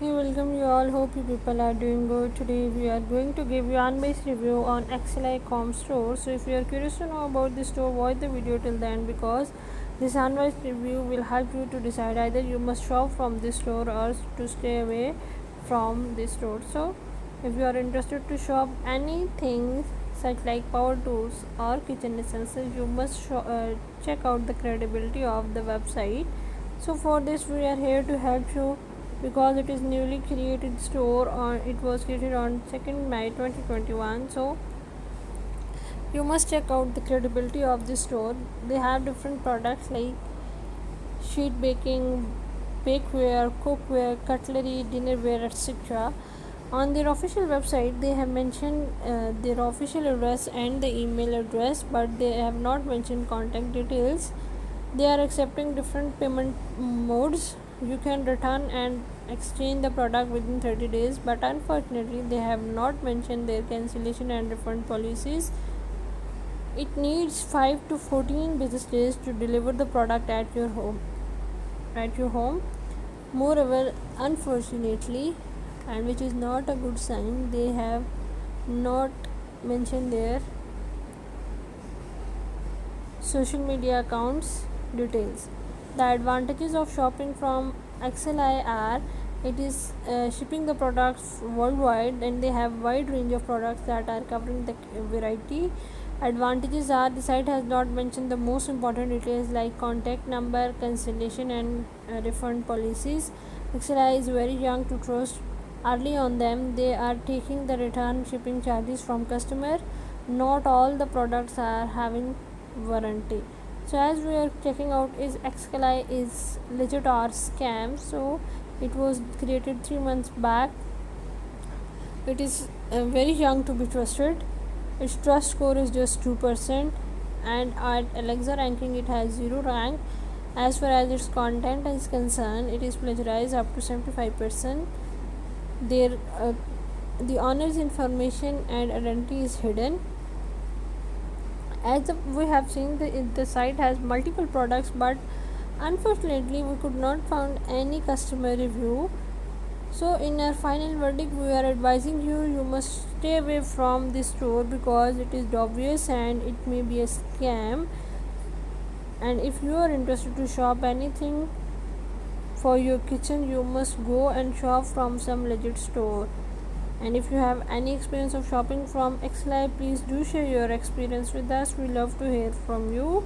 Hey, welcome you all. Hope you people are doing good. Today we are going to give you unbiased review on XLI.com store. So if you are curious to know about this store, watch the video till the end because this unbiased review will help you to decide either you must shop from this store or to stay away from this store. So if you are interested to shop anything such like power tools or kitchen essentials, you must check out the credibility of the website. So for this we are here to help you because it is newly created store on it was created on 2nd May 2021. So you must check out the credibility of this store. They have different products like sheet baking, bakeware, cookware, cutlery, dinnerware, etc. On their official website they have mentioned their official address and the email address, but they have not mentioned contact details. They are accepting different payment modes. You can return and exchange the product within 30 days, but unfortunately they have not mentioned their cancellation and refund policies. It needs 5 to 14 business days to deliver the product at your home. Moreover, unfortunately, and which is not a good sign, they have not mentioned their social media accounts details. The advantages of shopping from XLI are it is shipping the products worldwide, and they have wide range of products that are covering the variety. Advantages are the site has not mentioned the most important details like contact number, cancellation and refund policies. XLI is very young to trust early on them. They are taking the return shipping charges from customer. Not all the products are having warranty. So as we are checking out is XLI is legit or scam. So it was created 3 months back. It is very young to be trusted. Its trust score is just 2%, and at Alexa ranking it has 0 rank. As far as its content is concerned, it is plagiarized up to 75%. Their the owner's information and identity is hidden. As we have seen, the site has multiple products, but unfortunately we could not find any customer review. So in our final verdict, we are advising you must stay away from this store because it is obvious and it may be a scam. And if you are interested to shop anything for your kitchen, you must go and shop from some legit store. And if you have any experience of shopping from XLI, please do share your experience with us. We love to hear from you.